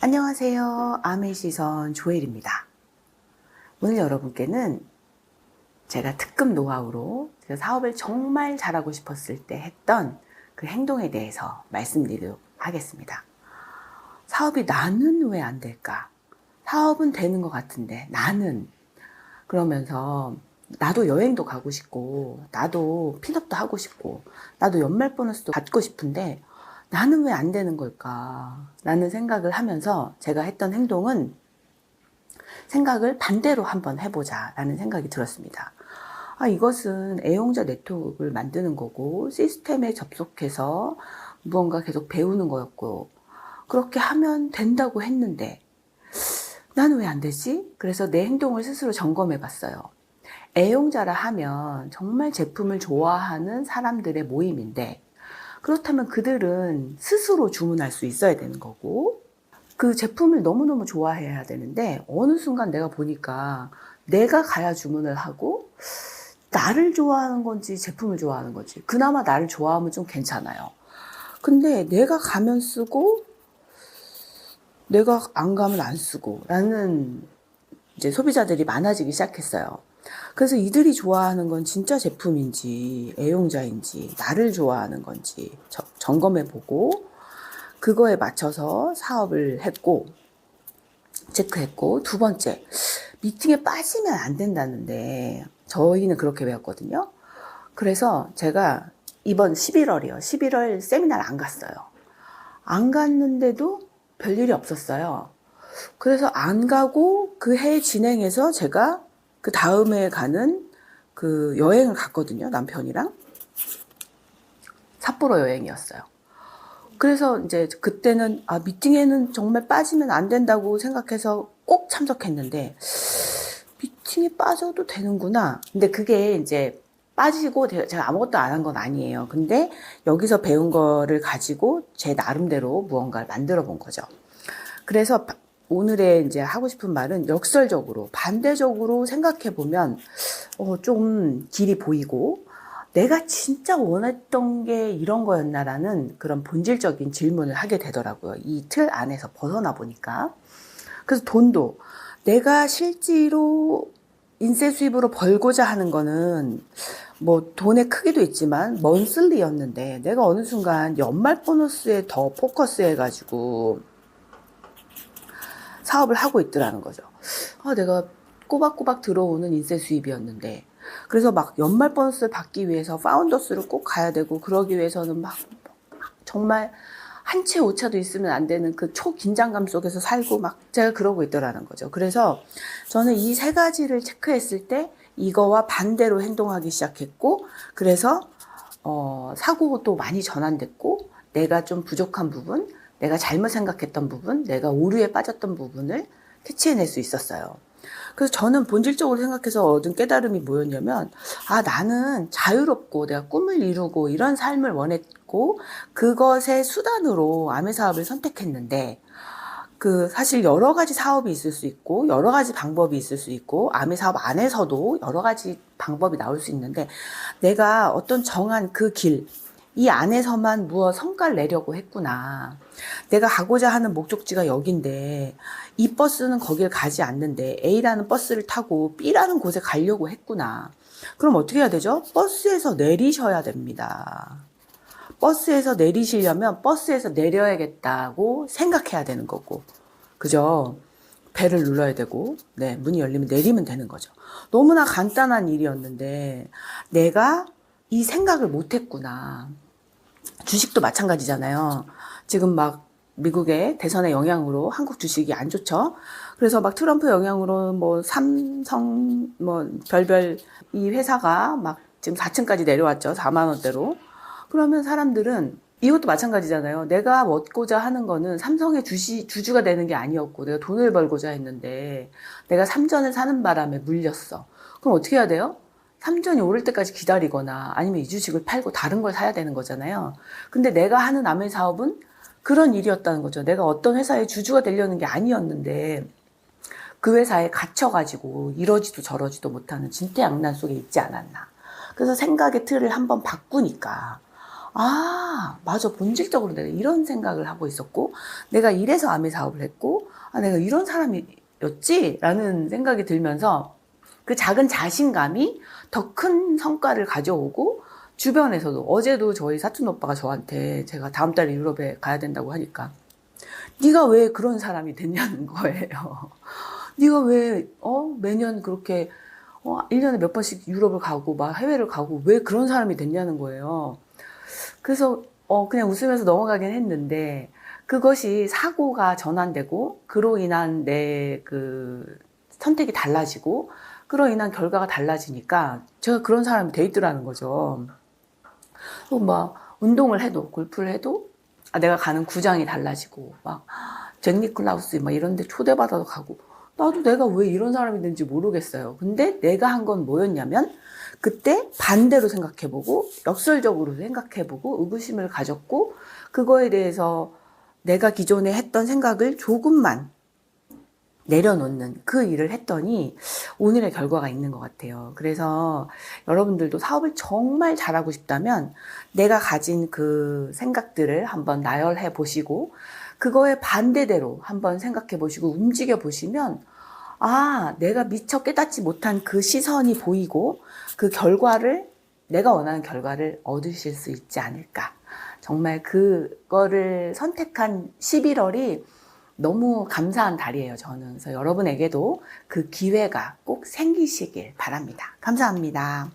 안녕하세요. 아메 시선 조엘입니다. 오늘 여러분께는 제가 특급 노하우로 제가 사업을 정말 잘하고 싶었을 때 했던 그 행동에 대해서 말씀드리도록 하겠습니다. 사업이 나는 왜 안 될까? 사업은 되는 것 같은데 나는 그러면서 나도 여행도 가고 싶고 나도 핀업도 하고 싶고 나도 연말 보너스도 받고 싶은데 나는 왜 안 되는 걸까? 라는 생각을 하면서 제가 했던 행동은 생각을 반대로 한번 해보자 라는 생각이 들었습니다. 이것은 애용자 네트워크를 만드는 거고 시스템에 접속해서 무언가 계속 배우는 거였고 그렇게 하면 된다고 했는데 나는 왜 안 되지? 그래서 내 행동을 스스로 점검해 봤어요. 애용자라 하면 정말 제품을 좋아하는 사람들의 모임인데 그렇다면 그들은 스스로 주문할 수 있어야 되는 거고 그 제품을 너무너무 좋아해야 되는데 어느 순간 내가 보니까 내가 가야 주문을 하고 나를 좋아하는 건지 제품을 좋아하는 건지 그나마 나를 좋아하면 좀 괜찮아요. 근데 내가 가면 쓰고 내가 안 가면 안 쓰고 라는 이제 소비자들이 많아지기 시작했어요. 그래서 이들이 좋아하는 건 진짜 제품인지 애용자인지 나를 좋아하는 건지 점검해보고 그거에 맞춰서 사업을 했고 체크했고 두 번째 미팅에 빠지면 안 된다는데 저희는 그렇게 배웠거든요. 그래서 제가 이번 11월이요. 11월 세미나를 안 갔어요. 안 갔는데도 별일이 없었어요. 그래서 안 가고 그 해 진행해서 제가 그 다음에 가는 그 여행을 갔거든요. 남편이랑. 삿포로 여행이었어요. 그래서 이제 그때는 미팅에는 정말 빠지면 안 된다고 생각해서 꼭 참석했는데 미팅에 빠져도 되는구나. 근데 그게 이제 빠지고 제가 아무것도 안 한 건 아니에요. 근데 여기서 배운 거를 가지고 제 나름대로 무언가를 만들어 본 거죠. 그래서 오늘의 이제 하고 싶은 말은 역설적으로 반대적으로 생각해 보면 좀 길이 보이고 내가 진짜 원했던 게 이런 거였나라는 그런 본질적인 질문을 하게 되더라고요. 이 틀 안에서 벗어나 보니까. 그래서 돈도 내가 실제로 인쇄 수입으로 벌고자 하는 거는 뭐 돈의 크기도 있지만 먼슬리였는데 내가 어느 순간 연말 보너스에 더 포커스 해가지고 사업을 하고 있더라는 거죠. 내가 꼬박꼬박 들어오는 인쇄 수입이었는데 그래서 막 연말 보너스를 받기 위해서 파운더스를 꼭 가야 되고 그러기 위해서는 막 정말 한 채 오차도 있으면 안 되는 그 초긴장감 속에서 살고 막 제가 그러고 있더라는 거죠. 그래서 저는 이 세 가지를 체크했을 때 이거와 반대로 행동하기 시작했고 그래서 사고도 많이 전환됐고 내가 좀 부족한 부분, 내가 잘못 생각했던 부분, 내가 오류에 빠졌던 부분을 캐치해낼 수 있었어요. 그래서 저는 본질적으로 생각해서 얻은 깨달음이 뭐였냐면 나는 자유롭고 내가 꿈을 이루고 이런 삶을 원했고 그것의 수단으로 아메 사업을 선택했는데 사실 여러 가지 사업이 있을 수 있고 여러 가지 방법이 있을 수 있고 아메 사업 안에서도 여러 가지 방법이 나올 수 있는데 내가 어떤 정한 그 길, 이 안에서만 무엇 성과를 내려고 했구나. 내가 가고자 하는 목적지가 여긴데 이 버스는 거길 가지 않는데 A라는 버스를 타고 B라는 곳에 가려고 했구나. 그럼 어떻게 해야 되죠? 버스에서 내리셔야 됩니다. 버스에서 내리시려면 버스에서 내려야겠다고 생각해야 되는 거고. 그죠? 배를 눌러야 되고, 네, 문이 열리면 내리면 되는 거죠. 너무나 간단한 일이었는데 내가 이 생각을 못 했구나. 주식도 마찬가지잖아요. 지금 막 미국의 대선의 영향으로 한국 주식이 안 좋죠. 그래서 막 트럼프 영향으로 뭐 삼성 뭐 별별 이 회사가 막 지금 4층까지 내려왔죠. 4만 원대로. 그러면 사람들은 이것도 마찬가지잖아요. 내가 얻고자 하는 거는 삼성의 주주가 되는 게 아니었고 내가 돈을 벌고자 했는데 내가 삼전을 사는 바람에 물렸어. 그럼 어떻게 해야 돼요? 삼전이 오를 때까지 기다리거나 아니면 이 주식을 팔고 다른 걸 사야 되는 거잖아요. 근데 내가 하는 아메 사업은 그런 일이었다는 거죠. 내가 어떤 회사의 주주가 되려는 게 아니었는데 그 회사에 갇혀가지고 이러지도 저러지도 못하는 진퇴양난 속에 있지 않았나. 그래서 생각의 틀을 한번 바꾸니까 아, 맞아. 본질적으로 내가 이런 생각을 하고 있었고, 내가 이래서 아미 사업을 했고, 아, 내가 이런 사람이었지? 라는 생각이 들면서 그 작은 자신감이 더 큰 성과를 가져오고, 주변에서도, 어제도 저희 사촌 오빠가 저한테 제가 다음 달에 유럽에 가야 된다고 하니까, 네가 왜 그런 사람이 됐냐는 거예요. 네가 왜, 매년 그렇게, 1년에 몇 번씩 유럽을 가고, 막 해외를 가고, 왜 그런 사람이 됐냐는 거예요. 그래서 그냥 웃으면서 넘어가긴 했는데 그것이 사고가 전환되고 그로 인한 내 그 선택이 달라지고 그로 인한 결과가 달라지니까 제가 그런 사람이 돼 있더라는 거죠. 또 막 운동을 해도 골프를 해도 내가 가는 구장이 달라지고 막 잭 니클라우스 막 이런 데 초대받아서 가고 나도 내가 왜 이런 사람이 된지 모르겠어요. 근데 내가 한 건 뭐였냐면 그때 반대로 생각해보고 역설적으로 생각해보고 의구심을 가졌고 그거에 대해서 내가 기존에 했던 생각을 조금만 내려놓는 그 일을 했더니 오늘의 결과가 있는 것 같아요. 그래서 여러분들도 사업을 정말 잘하고 싶다면 내가 가진 그 생각들을 한번 나열해 보시고 그거에 반대대로 한번 생각해 보시고 움직여 보시면 아, 내가 미처 깨닫지 못한 그 시선이 보이고 그 결과를 내가 원하는 결과를 얻으실 수 있지 않을까. 정말 그거를 선택한 11월이 너무 감사한 달이에요, 저는. 그래서 여러분에게도 그 기회가 꼭 생기시길 바랍니다. 감사합니다.